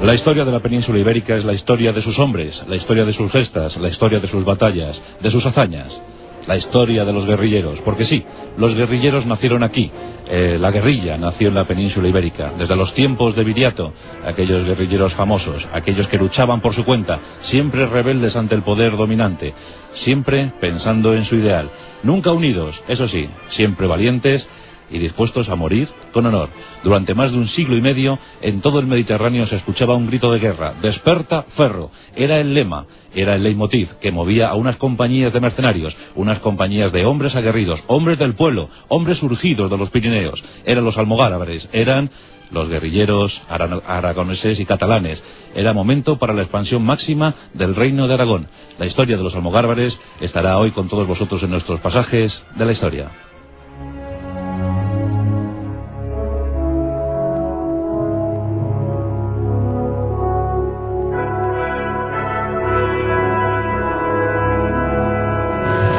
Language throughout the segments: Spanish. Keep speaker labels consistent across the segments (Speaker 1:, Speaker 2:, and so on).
Speaker 1: La historia de la península ibérica es la historia de sus hombres, la historia de sus gestas, la historia de sus batallas, de sus hazañas, la historia de los guerrilleros, porque sí, los guerrilleros nacieron aquí, la guerrilla nació en la península ibérica, desde los tiempos de Viriato, aquellos guerrilleros famosos, aquellos que luchaban por su cuenta, siempre rebeldes ante el poder dominante, siempre pensando en su ideal, nunca unidos, eso sí, siempre valientes y dispuestos a morir con honor. Durante más de un siglo y medio, en todo el Mediterráneo se escuchaba un grito de guerra: «Desperta, ferro». Era el lema, era el leitmotiv que movía a unas compañías de mercenarios, unas compañías de hombres aguerridos, hombres del pueblo, hombres surgidos de los Pirineos. Eran los almogávares, eran los guerrilleros aragoneses y catalanes. Era momento para la expansión máxima del reino de Aragón. La historia de los almogávares estará hoy con todos vosotros en nuestros pasajes de la historia.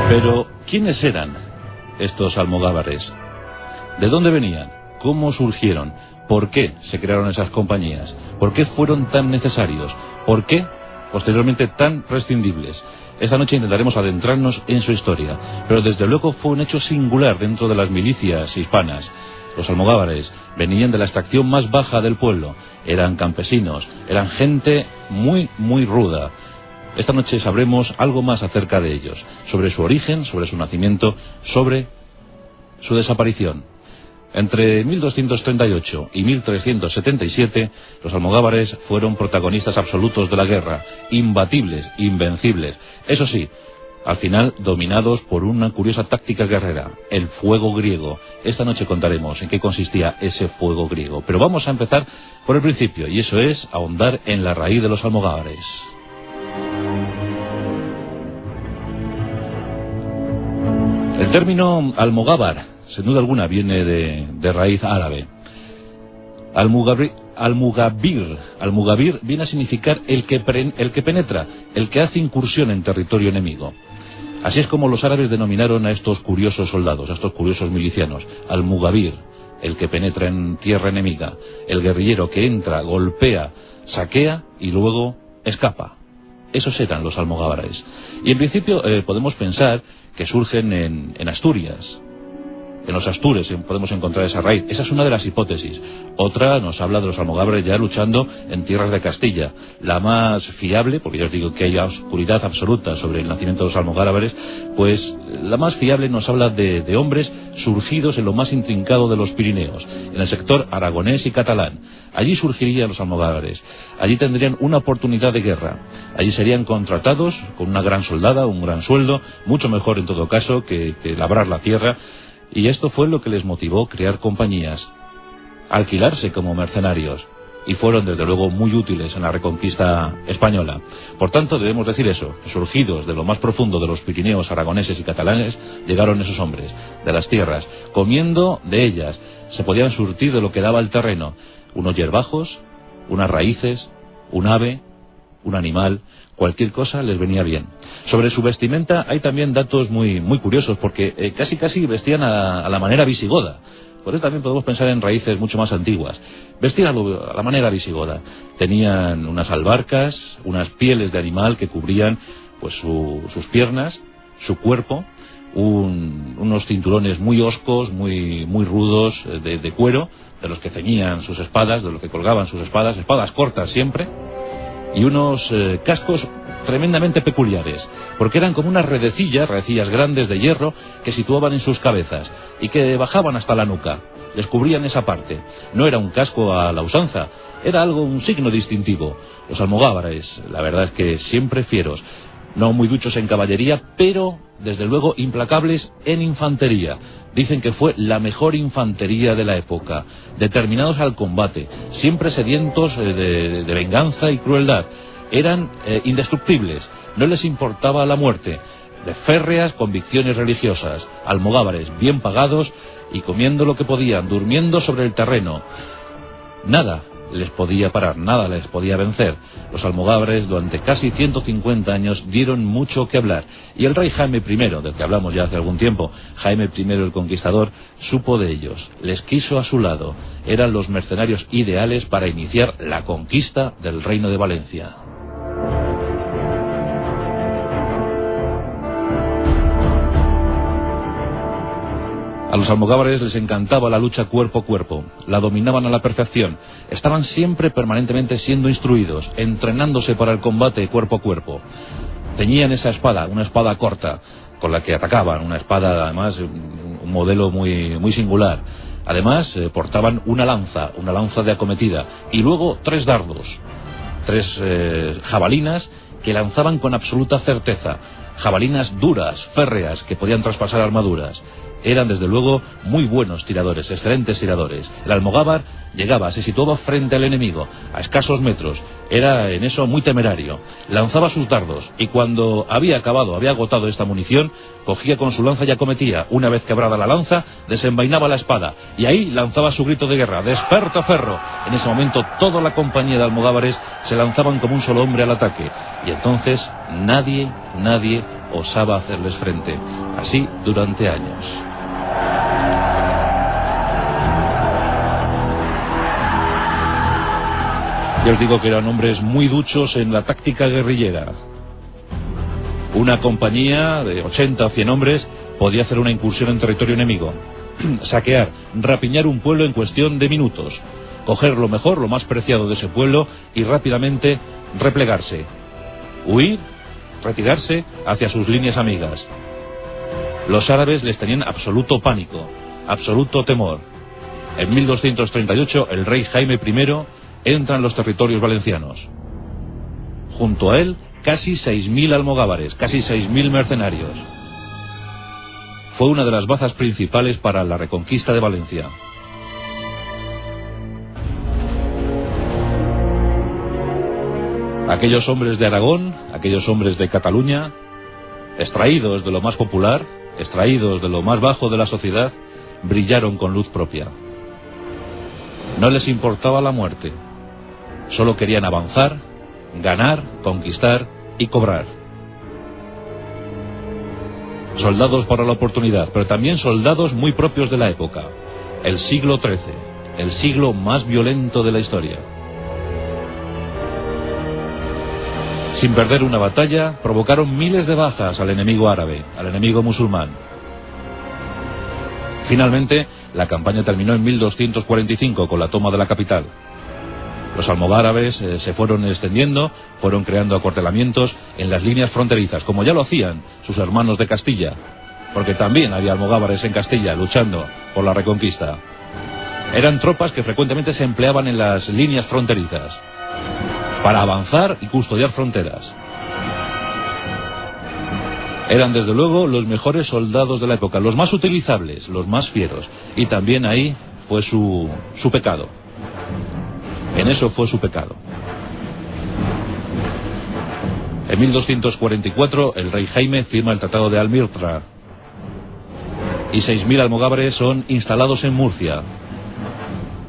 Speaker 1: Pero, ¿quiénes eran estos almogávares? ¿De dónde venían? ¿Cómo surgieron? ¿Por qué se crearon esas compañías? ¿Por qué fueron tan necesarios? ¿Por qué, posteriormente, tan prescindibles? Esta noche intentaremos adentrarnos en su historia, pero desde luego fue un hecho singular dentro de las milicias hispanas. Los almogávares venían de la extracción más baja del pueblo, eran campesinos, eran gente muy, muy ruda. Esta noche sabremos algo más acerca de ellos, sobre su origen, sobre su nacimiento, sobre su desaparición. Entre 1238 y 1377, los almogávares fueron protagonistas absolutos de la guerra, imbatibles, invencibles. Eso sí, al final dominados por una curiosa táctica guerrera, el fuego griego. Esta noche contaremos en qué consistía ese fuego griego, pero vamos a empezar por el principio, y eso es ahondar en la raíz de los almogávares. El término almogávar, sin duda alguna, viene de raíz árabe. Almugabir viene a significar el que penetra, el que hace incursión en territorio enemigo. Así es como los árabes denominaron a estos curiosos soldados, a estos curiosos milicianos, almugabir, el que penetra en tierra enemiga, el guerrillero que entra, golpea, saquea y luego escapa. Esos eran los almogávares. Y en principio podemos pensar que surgen en Asturias. En los Astures podemos encontrar esa raíz. Esa es una de las hipótesis. Otra nos habla de los almogávares ya luchando en tierras de Castilla. La más fiable, porque ya os digo que hay oscuridad absoluta sobre el nacimiento de los almogávares, pues la más fiable nos habla de hombres surgidos en lo más intrincado de los Pirineos, en el sector aragonés y catalán. Allí surgirían los almogávares. Allí tendrían una oportunidad de guerra. Allí serían contratados con una gran soldada, un gran sueldo, mucho mejor en todo caso que labrar la tierra. Y esto fue lo que les motivó crear compañías, alquilarse como mercenarios, y fueron desde luego muy útiles en la reconquista española. Por tanto, debemos decir eso, surgidos de lo más profundo de los Pirineos aragoneses y catalanes, llegaron esos hombres, de las tierras, comiendo de ellas, se podían surtir de lo que daba el terreno, unos hierbajos, unas raíces, un ave, un animal, cualquier cosa les venía bien. Sobre su vestimenta hay también datos muy curiosos, porque casi vestían a la manera visigoda. Por eso también podemos pensar en raíces mucho más antiguas. Vestían a la manera visigoda. Tenían unas albarcas, unas pieles de animal que cubrían pues sus piernas, su cuerpo, unos cinturones muy hoscos, muy rudos, de cuero, de los que ceñían sus espadas, de los que colgaban sus espadas cortas siempre, y unos cascos tremendamente peculiares, porque eran como unas redecillas grandes de hierro que situaban en sus cabezas y que bajaban hasta la nuca, les cubrían esa parte. No era un casco a la usanza, era un signo distintivo. Los almogávares, la verdad es que siempre fieros, no muy duchos en caballería, pero desde luego implacables en infantería. Dicen que fue la mejor infantería de la época, determinados al combate, siempre sedientos de venganza y crueldad. Eran indestructibles, no les importaba la muerte, de férreas convicciones religiosas, almogávares bien pagados y comiendo lo que podían, durmiendo sobre el terreno. Nada les podía parar, nada les podía vencer. Los almogávares durante casi 150 años dieron mucho que hablar, y el rey Jaime I, del que hablamos ya hace algún tiempo, Jaime I el Conquistador, supo de ellos, les quiso a su lado, eran los mercenarios ideales para iniciar la conquista del Reino de Valencia. A los almogávares les encantaba la lucha cuerpo a cuerpo, la dominaban a la perfección, estaban siempre permanentemente siendo instruidos, entrenándose para el combate cuerpo a cuerpo. Tenían esa espada, una espada corta, con la que atacaban, una espada además, un modelo muy singular. Además, portaban una lanza de acometida, y luego 3 dardos, 3 jabalinas que lanzaban con absoluta certeza, jabalinas duras, férreas, que podían traspasar armaduras. Eran desde luego muy buenos tiradores, excelentes tiradores. El almogávar llegaba, se situaba frente al enemigo, a escasos metros, era en eso muy temerario. Lanzaba sus dardos y cuando había agotado esta munición, cogía con su lanza y acometía. Una vez quebrada la lanza, desenvainaba la espada y ahí lanzaba su grito de guerra: ¡Desperta, ferro! En ese momento toda la compañía de almogávares se lanzaban como un solo hombre al ataque y entonces nadie osaba hacerles frente. Así durante años. Ya os digo que eran hombres muy duchos en la táctica guerrillera. Una compañía de 80 o 100 hombres podía hacer una incursión en territorio enemigo, saquear, rapiñar un pueblo en cuestión de minutos, coger lo mejor, lo más preciado de ese pueblo y rápidamente replegarse, huir, retirarse hacia sus líneas amigas. Los árabes les tenían absoluto pánico, absoluto temor. En 1238 el rey Jaime I entra en los territorios valencianos. Junto a él, casi 6.000 almogávares, casi 6.000 mercenarios. Fue una de las bazas principales para la reconquista de Valencia. Aquellos hombres de Aragón, aquellos hombres de Cataluña, extraídos de lo más popular, extraídos de lo más bajo de la sociedad, brillaron con luz propia. No les importaba la muerte. Solo querían avanzar, ganar, conquistar y cobrar. Soldados para la oportunidad, pero también soldados muy propios de la época. El siglo XIII, el siglo más violento de la historia. Sin perder una batalla, provocaron miles de bajas al enemigo árabe, al enemigo musulmán. Finalmente, la campaña terminó en 1245 con la toma de la capital. Los almogárabes se fueron extendiendo, fueron creando acuartelamientos en las líneas fronterizas, como ya lo hacían sus hermanos de Castilla, porque también había almogávares en Castilla luchando por la reconquista. Eran tropas que frecuentemente se empleaban en las líneas fronterizas para avanzar y custodiar fronteras. Eran desde luego los mejores soldados de la época, los más utilizables, los más fieros, y también ahí fue su pecado. En eso fue su pecado. En 1244 el rey Jaime firma el Tratado de Almirtra y 6.000 almogávares son instalados en Murcia.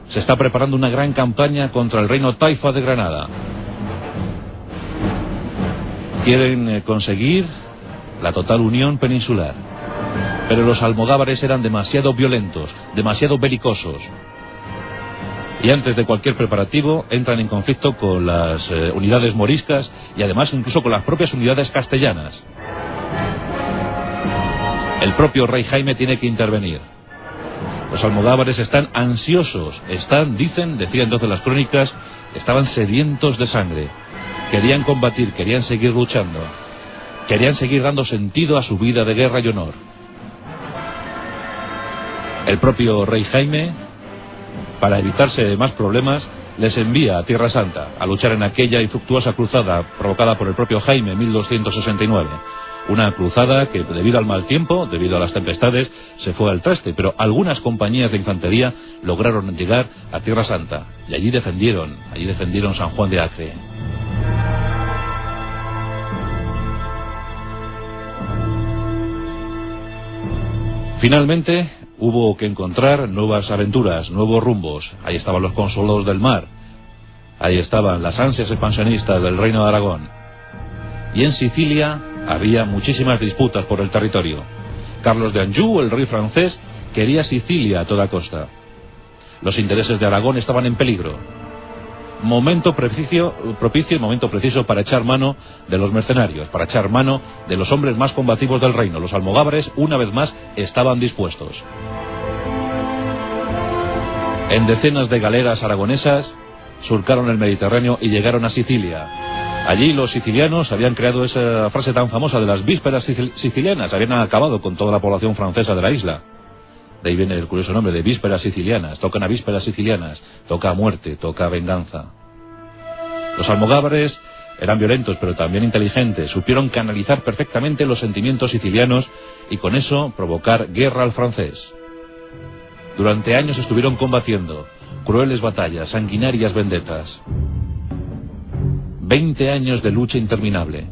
Speaker 1: Se está preparando una gran campaña contra el reino taifa de Granada. Quieren conseguir la total unión peninsular, pero los almogávares eran demasiado violentos, demasiado belicosos. Y antes de cualquier preparativo entran en conflicto con las unidades moriscas y además incluso con las propias unidades castellanas. El propio rey Jaime tiene que intervenir. Los almogávares están ansiosos, decían entonces las crónicas, estaban sedientos de sangre. Querían combatir, querían seguir luchando, querían seguir dando sentido a su vida de guerra y honor. El propio rey Jaime, para evitarse más problemas, les envía a Tierra Santa a luchar en aquella infructuosa cruzada provocada por el propio Jaime en 1269. Una cruzada que, debido al mal tiempo, debido a las tempestades, se fue al traste, pero algunas compañías de infantería lograron llegar a Tierra Santa y allí defendieron San Juan de Acre. Finalmente hubo que encontrar nuevas aventuras, nuevos rumbos. Ahí estaban los consulados del mar, Ahí estaban las ansias expansionistas del Reino de Aragón. Y en Sicilia había muchísimas disputas por el territorio. Carlos de Anjou, el rey francés, quería Sicilia a toda costa. Los intereses de Aragón estaban en peligro. Momento propicio para echar mano de los mercenarios, para echar mano de los hombres más combativos del reino. Los almogávares, una vez más, estaban dispuestos. En decenas de galeras aragonesas surcaron el Mediterráneo y llegaron a Sicilia. Allí los sicilianos habían creado esa frase tan famosa de las vísperas sicilianas, habían acabado con toda la población francesa de la isla. De ahí viene el curioso nombre de vísperas sicilianas. Tocan a vísperas sicilianas, toca a muerte, toca a venganza. Los almogávares eran violentos pero también inteligentes, supieron canalizar perfectamente los sentimientos sicilianos y con eso provocar guerra al francés. Durante años estuvieron combatiendo crueles batallas, sanguinarias vendetas. 20 años de lucha interminable.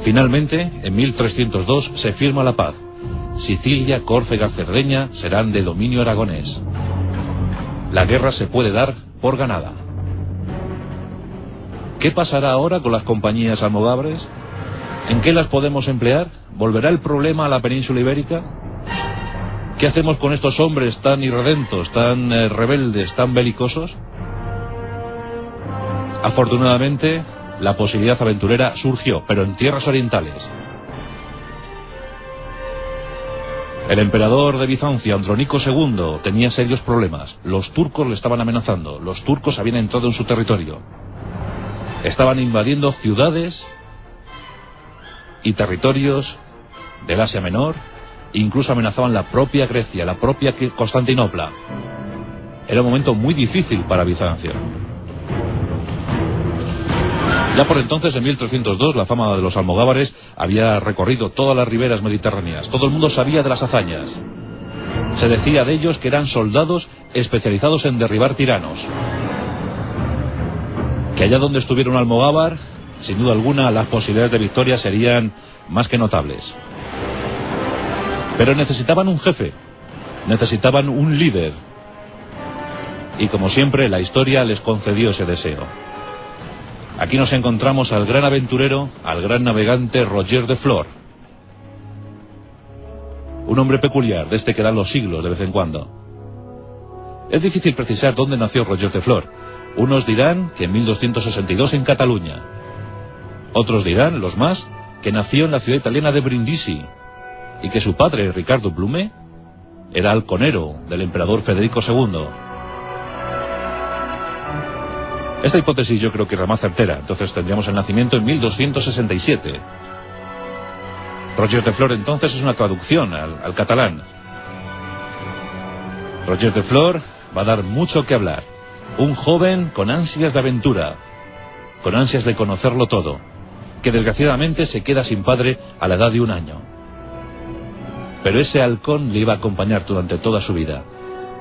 Speaker 1: Finalmente, en 1302 se firma la paz. Sicilia, Córcega, Cerdeña serán de dominio aragonés. La guerra se puede dar por ganada. ¿Qué pasará ahora con las compañías almogávares? ¿En qué las podemos emplear? ¿Volverá el problema a la península ibérica? ¿Qué hacemos con estos hombres tan irredentos, tan rebeldes, tan belicosos? Afortunadamente, la posibilidad aventurera surgió, pero en tierras orientales. El emperador de Bizancio, Andrónico II, tenía serios problemas. Los turcos le estaban amenazando. Los turcos habían entrado en su territorio. Estaban invadiendo ciudades y territorios del Asia Menor. Incluso amenazaban la propia Grecia, la propia Constantinopla. Era un momento muy difícil para Bizancio. Ya por entonces, en 1302, la fama de los almogávares había recorrido todas las riberas mediterráneas. Todo el mundo sabía de las hazañas. Se decía de ellos que eran soldados especializados en derribar tiranos. Que allá donde estuviera un almogávar, sin duda alguna, las posibilidades de victoria serían más que notables. Pero necesitaban un jefe, necesitaban un líder. Y como siempre, la historia les concedió ese deseo. Aquí nos encontramos al gran aventurero, al gran navegante Roger de Flor. Un hombre peculiar, de este que dan los siglos de vez en cuando. Es difícil precisar dónde nació Roger de Flor. Unos dirán que en 1262 en Cataluña. Otros dirán, los más, que nació en la ciudad italiana de Brindisi y que su padre, Ricardo Blume, era halconero del emperador Federico II. Esta hipótesis yo creo que es la más certera. Entonces tendríamos el nacimiento en 1267. Roger de Flor entonces es una traducción al catalán. Roger de Flor va a dar mucho que hablar. Un joven con ansias de aventura, con ansias de conocerlo todo, que desgraciadamente se queda sin padre a la edad de 1 año. Pero ese halcón le iba a acompañar durante toda su vida.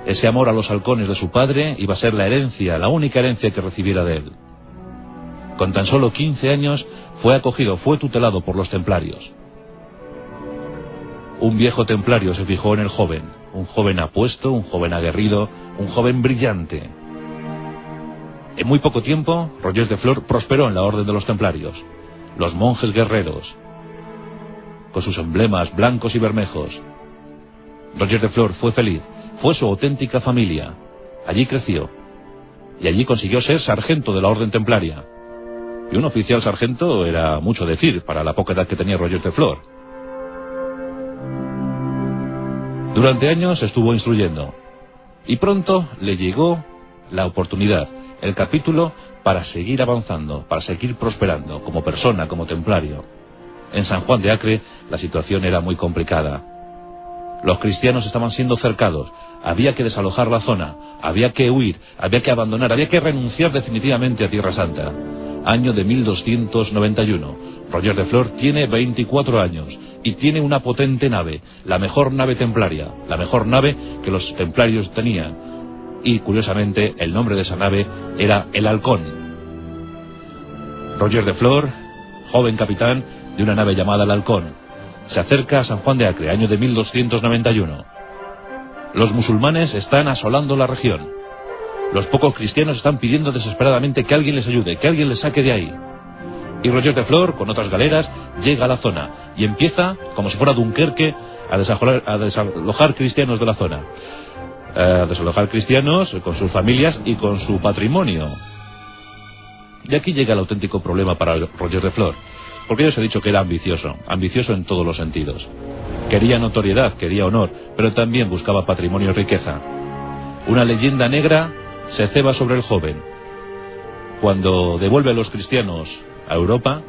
Speaker 1: Ese amor a los halcones de su padre iba a ser la herencia, la única herencia que recibiera de él. Con tan solo 15 años fue acogido, fue tutelado por los templarios. Un viejo templario se fijó en el joven, un joven apuesto, un joven aguerrido, un joven brillante. En muy poco tiempo, Roger de Flor prosperó en la orden de los templarios, los monjes guerreros, con sus emblemas blancos y bermejos. Roger de Flor fue feliz. Fue su auténtica familia. Allí creció. Y allí consiguió ser sargento de la orden templaria. Y un oficial sargento era mucho decir para la poca edad que tenía Roger de Flor. Durante años estuvo instruyendo. Y pronto le llegó la oportunidad, el capítulo para seguir avanzando, para seguir prosperando como persona, como templario. En San Juan de Acre la situación era muy complicada. Los cristianos estaban siendo cercados, había que desalojar la zona, había que huir, había que abandonar, había que renunciar definitivamente a Tierra Santa. Año de 1291. Roger de Flor tiene 24 años y tiene una potente nave, la mejor nave templaria, la mejor nave que los templarios tenían. Y curiosamente el nombre de esa nave era el Halcón. Roger de Flor, joven capitán de una nave llamada el Halcón, se acerca a San Juan de Acre, año de 1291. Los musulmanes están asolando la región. Los pocos cristianos están pidiendo desesperadamente que alguien les ayude, que alguien les saque de ahí. Y Roger de Flor, con otras galeras, llega a la zona y empieza, como si fuera Dunkerque, a desalojar cristianos de la zona. A desalojar cristianos con sus familias y con su patrimonio. Y aquí llega el auténtico problema para Roger de Flor, porque yo os he dicho que era ambicioso en todos los sentidos. Quería notoriedad, quería honor, pero también buscaba patrimonio y riqueza. Una leyenda negra se ceba sobre el joven. Cuando devuelve a los cristianos a Europa,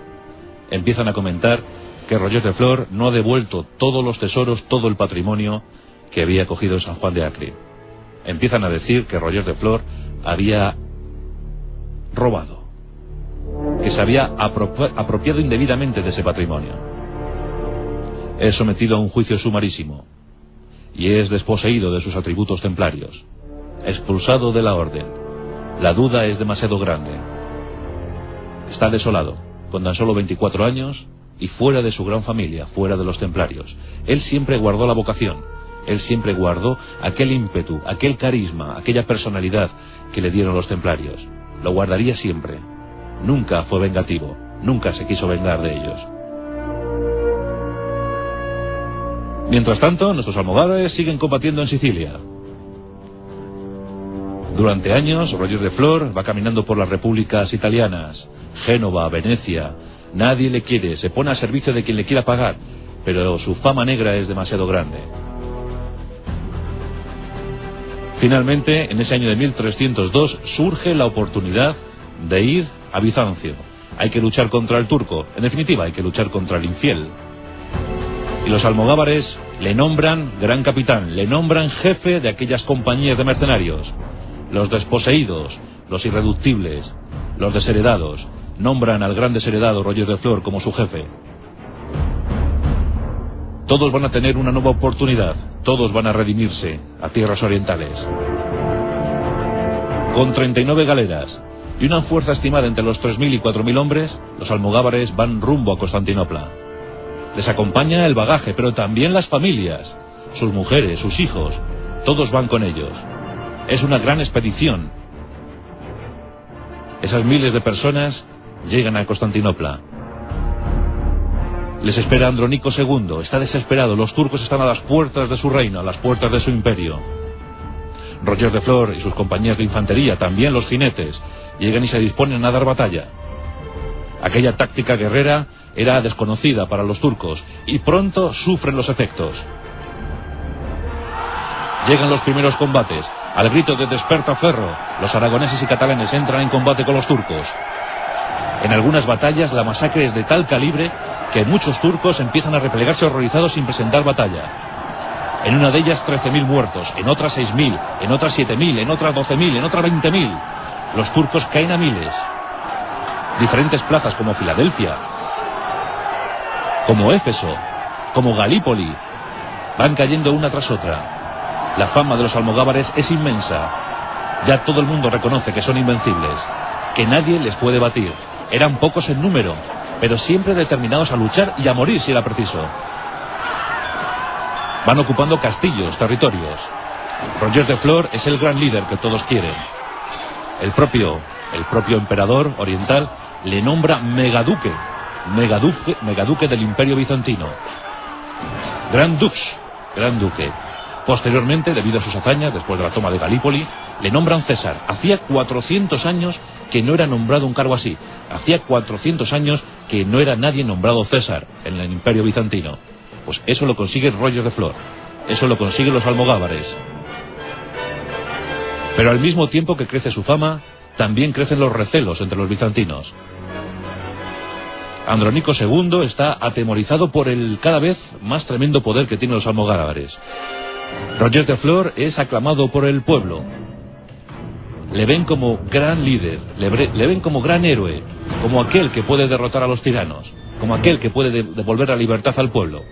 Speaker 1: empiezan a comentar que Roger de Flor no ha devuelto todos los tesoros, todo el patrimonio que había cogido en San Juan de Acre. Empiezan a decir que Roger de Flor había robado, que se había apropiado indebidamente de ese patrimonio. Es sometido a un juicio sumarísimo y es desposeído de sus atributos templarios, expulsado de la orden. La duda es demasiado grande. Está desolado, con tan solo 24 años y fuera de su gran familia, fuera de los templarios. Él siempre guardó la vocación, él siempre guardó aquel ímpetu, aquel carisma, aquella personalidad que le dieron los templarios. Lo guardaría siempre. Nunca fue vengativo, nunca se quiso vengar de ellos. Mientras tanto, nuestros almogávares siguen combatiendo en Sicilia. Durante años, Roger de Flor va caminando por las repúblicas italianas, Génova, Venecia. Nadie le quiere, se pone a servicio de quien le quiera pagar, pero su fama negra es demasiado grande. Finalmente, en ese año de 1302, surge la oportunidad de ir a Bizancio. Hay que luchar contra el turco, en definitiva, hay que luchar contra el infiel. Y los almogávares le nombran gran capitán, le nombran jefe de aquellas compañías de mercenarios. Los desposeídos, los irreductibles, los desheredados, nombran al gran desheredado Roger de Flor como su jefe. Todos van a tener una nueva oportunidad, todos van a redimirse a tierras orientales. Con 39 galeras y una fuerza estimada entre los 3.000 y 4.000 hombres, los almogávares van rumbo a Constantinopla. Les acompaña el bagaje, pero también las familias, sus mujeres, sus hijos, todos van con ellos. Es una gran expedición. Esas miles de personas llegan a Constantinopla. Les espera Andrónico II, está desesperado, los turcos están a las puertas de su reino, a las puertas de su imperio. Roger de Flor y sus compañías de infantería, también los jinetes, llegan y se disponen a dar batalla. Aquella táctica guerrera era desconocida para los turcos y pronto sufren los efectos. Llegan los primeros combates. Al grito de "Desperta Ferro", los aragoneses y catalanes entran en combate con los turcos. En algunas batallas la masacre es de tal calibre que muchos turcos empiezan a replegarse horrorizados sin presentar batalla. En una de ellas 13.000 muertos, en otras 6.000, en otras 7.000, en otras 12.000, en otras 20.000. Los turcos caen a miles. Diferentes plazas como Filadelfia, como Éfeso, como Galípoli, van cayendo una tras otra. La fama de los almogávares es inmensa. Ya todo el mundo reconoce que son invencibles, que nadie les puede batir. Eran pocos en número, pero siempre determinados a luchar y a morir si era preciso. Van ocupando castillos, territorios. Roger de Flor es el gran líder que todos quieren. El propio emperador oriental le nombra megaduque del Imperio Bizantino. Gran duque. Posteriormente, debido a sus hazañas, después de la toma de Galípoli, le nombran César. Hacía 400 años que no era nombrado un cargo así. Hacía 400 años que no era nadie nombrado César en el Imperio Bizantino. Pues eso lo consigue Roger de Flor. Eso lo consiguen los almogávares. Pero al mismo tiempo que crece su fama, también crecen los recelos entre los bizantinos. Andrónico II está atemorizado por el cada vez más tremendo poder que tienen los almogávares. Roger de Flor es aclamado por el pueblo. Le ven como gran líder, le ven como gran héroe, como aquel que puede derrotar a los tiranos, como aquel que puede devolver la libertad al pueblo.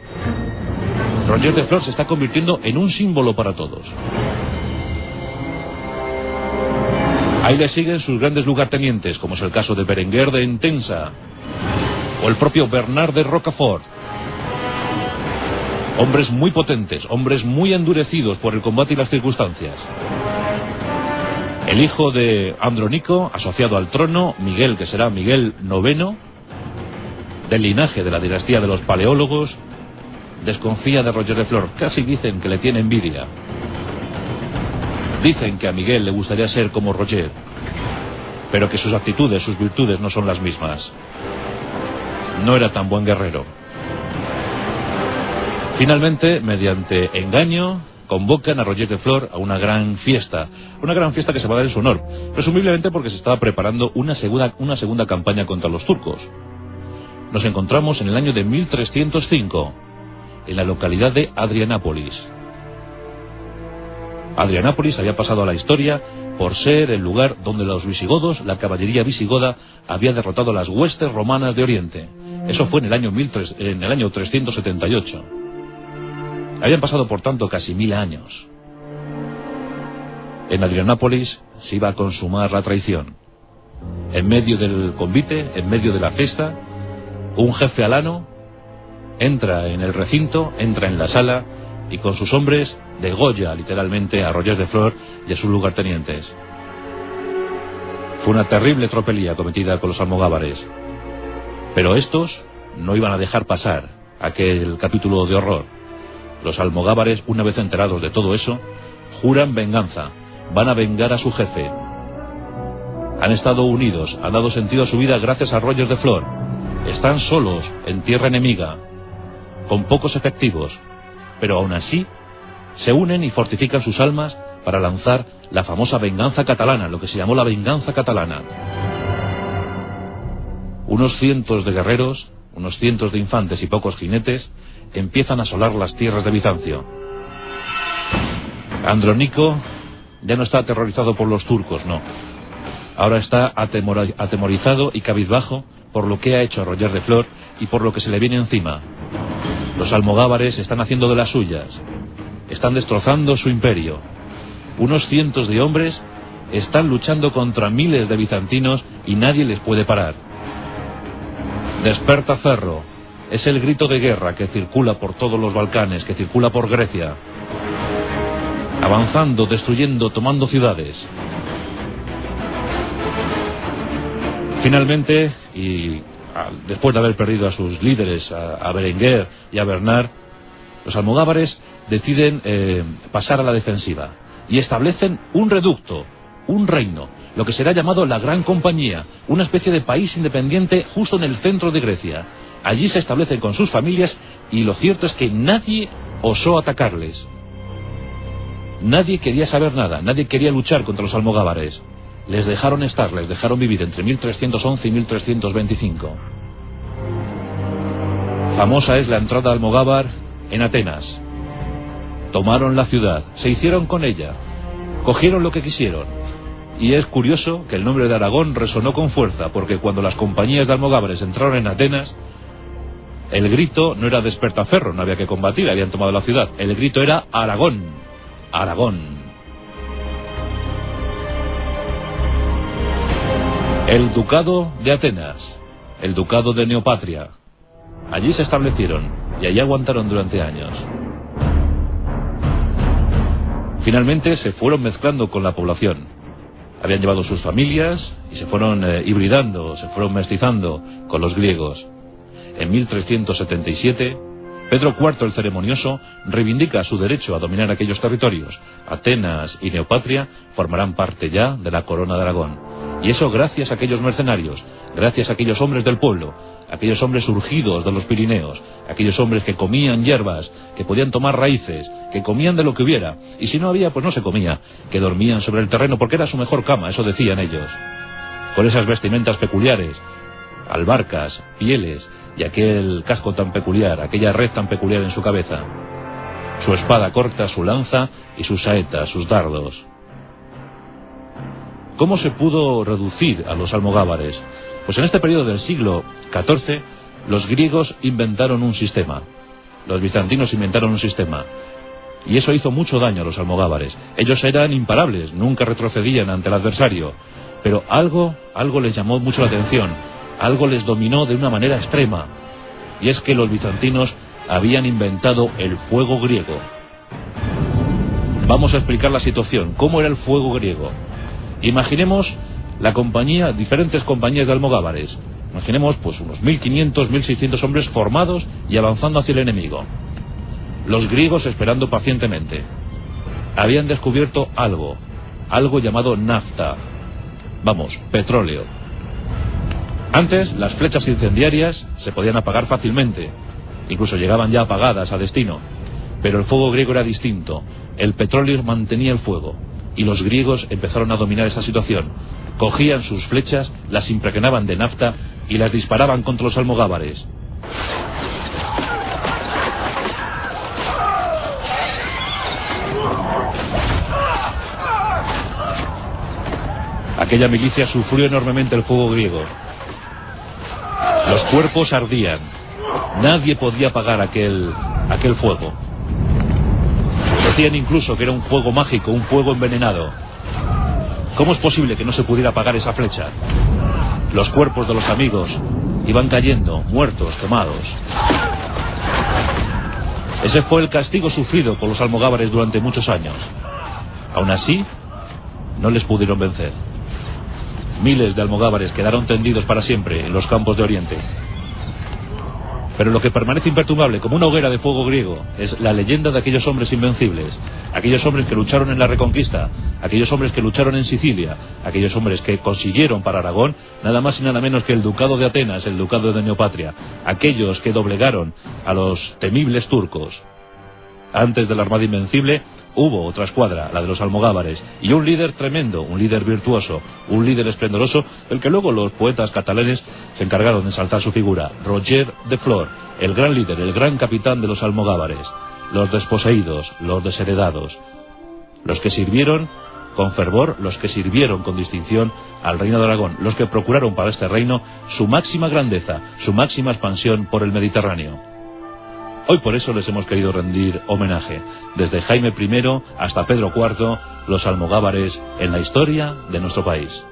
Speaker 1: Roger de Flor se está convirtiendo en un símbolo para todos. Ahí le siguen sus grandes lugartenientes, como es el caso de Berenguer de Entensa, o el propio Bernard de Rocafort. Hombres muy potentes, hombres muy endurecidos por el combate y las circunstancias. El hijo de Andrónico, asociado al trono, Miguel, que será Miguel IX, del linaje de la dinastía de los paleólogos, desconfía de Roger de Flor. Casi dicen que le tiene envidia. Dicen que a Miguel le gustaría ser como Roger, pero que sus actitudes, sus virtudes no son las mismas. No era tan buen guerrero. Finalmente, mediante engaño, convocan a Roger de Flor a una gran fiesta que se va a dar en su honor, presumiblemente porque se estaba preparando una segunda campaña contra los turcos. Nos encontramos en el año de 1305, en la localidad de Adrianápolis. Adrianápolis había pasado a la historia por ser el lugar donde los visigodos, la caballería visigoda, había derrotado a las huestes romanas de Oriente. Eso fue en el año 378. Habían pasado, por tanto, casi 1000 años. En Adrianápolis se iba a consumar la traición. En medio del convite, en medio de la fiesta, un jefe alano entra en el recinto, entra en la sala y con sus hombres degolla literalmente a Roger de Flor y a sus lugartenientes. Fue una terrible tropelía cometida con los almogávares, pero estos no iban a dejar pasar aquel capítulo de horror. Los almogávares, una vez enterados de todo eso, juran venganza, van a vengar a su jefe. Han estado unidos, han dado sentido a su vida gracias a Roger de Flor. Están solos en tierra enemiga, con pocos efectivos, pero aún así se unen y fortifican sus almas para lanzar la famosa venganza catalana, lo que se llamó la venganza catalana. Unos cientos de guerreros, unos cientos de infantes y pocos jinetes empiezan a asolar las tierras de Bizancio. Andrónico ya no está aterrorizado por los turcos, no. Ahora está atemorizado y cabizbajo por lo que ha hecho Roger de Flor y por lo que se le viene encima. Los almogávares están haciendo de las suyas, están destrozando su imperio. Unos cientos de hombres están luchando contra miles de bizantinos y nadie les puede parar. Desperta ferro, es el grito de guerra que circula por todos los Balcanes, que circula por Grecia, avanzando, destruyendo, tomando ciudades. Finalmente, y después de haber perdido a sus líderes, a Berenguer y a Bernard, los almogávares deciden pasar a la defensiva y establecen un reducto, un reino, lo que será llamado la Gran Compañía, una especie de país independiente justo en el centro de Grecia. Allí se establecen con sus familias y lo cierto es que nadie osó atacarles. Nadie quería saber nada, nadie quería luchar contra los almogávares. Les dejaron estar, les dejaron vivir entre 1311 y 1325. Famosa es la entrada almogávar en Atenas. Tomaron la ciudad, se hicieron con ella, cogieron lo que quisieron. Y es curioso que el nombre de Aragón resonó con fuerza, porque cuando las compañías de almogávares entraron en Atenas, el grito no era despertaferro, no había que combatir, habían tomado la ciudad. El grito era Aragón, Aragón. El ducado de Atenas, el ducado de Neopatria. Allí se establecieron y allí aguantaron durante años. Finalmente se fueron mezclando con la población. Habían llevado sus familias y se fueron hibridando, se fueron mestizando con los griegos. En 1377, Pedro IV el Ceremonioso reivindica su derecho a dominar aquellos territorios. Atenas y Neopatria formarán parte ya de la corona de Aragón. Y eso gracias a aquellos mercenarios, gracias a aquellos hombres del pueblo, aquellos hombres surgidos de los Pirineos, aquellos hombres que comían hierbas, que podían tomar raíces, que comían de lo que hubiera, y si no había, pues no se comía, que dormían sobre el terreno porque era su mejor cama, eso decían ellos. Con esas vestimentas peculiares, albarcas, pieles y aquel casco tan peculiar, aquella red tan peculiar en su cabeza, su espada corta, su lanza y sus saetas, sus dardos. ¿Cómo se pudo reducir a los almogávares? Pues en este periodo del siglo XIV, los griegos inventaron un sistema. Los bizantinos inventaron un sistema. Y eso hizo mucho daño a los almogávares. Ellos eran imparables, nunca retrocedían ante el adversario. Pero algo les llamó mucho la atención. Algo les dominó de una manera extrema. Y es que los bizantinos habían inventado el fuego griego. Vamos a explicar la situación. ¿Cómo era el fuego griego? Imaginemos la compañía, diferentes compañías de almogávares. Imaginemos pues unos 1500, 1600 hombres formados y avanzando hacia el enemigo. Los griegos esperando pacientemente. Habían descubierto algo llamado nafta. Vamos, petróleo. Antes las flechas incendiarias se podían apagar fácilmente, incluso llegaban ya apagadas a destino, pero el fuego griego era distinto. El petróleo mantenía el fuego y los griegos empezaron a dominar esa situación. Cogían sus flechas, las impregnaban de nafta y las disparaban contra los almogávares. Aquella milicia sufrió enormemente el fuego griego. Los cuerpos ardían. Nadie podía apagar aquel fuego. Decían incluso que era un fuego mágico, un fuego envenenado. ¿Cómo es posible que no se pudiera apagar esa flecha? Los cuerpos de los amigos iban cayendo, muertos, quemados. Ese fue el castigo sufrido por los almogávares durante muchos años. Aún así, no les pudieron vencer. Miles de almogávares quedaron tendidos para siempre en los campos de Oriente. Pero lo que permanece imperturbable como una hoguera de fuego griego es la leyenda de aquellos hombres invencibles, aquellos hombres que lucharon en la Reconquista, aquellos hombres que lucharon en Sicilia, aquellos hombres que consiguieron para Aragón nada más y nada menos que el ducado de Atenas, el ducado de Neopatria, aquellos que doblegaron a los temibles turcos. Antes de la Armada Invencible hubo otra escuadra, la de los almogávares, y un líder tremendo, un líder virtuoso, un líder esplendoroso, del que luego los poetas catalanes se encargaron de ensalzar su figura, Roger de Flor, el gran líder, el gran capitán de los almogávares, los desposeídos, los desheredados, los que sirvieron con fervor, los que sirvieron con distinción al reino de Aragón, los que procuraron para este reino su máxima grandeza, su máxima expansión por el Mediterráneo. Hoy por eso les hemos querido rendir homenaje, desde Jaime I hasta Pedro IV, los almogávares en la historia de nuestro país.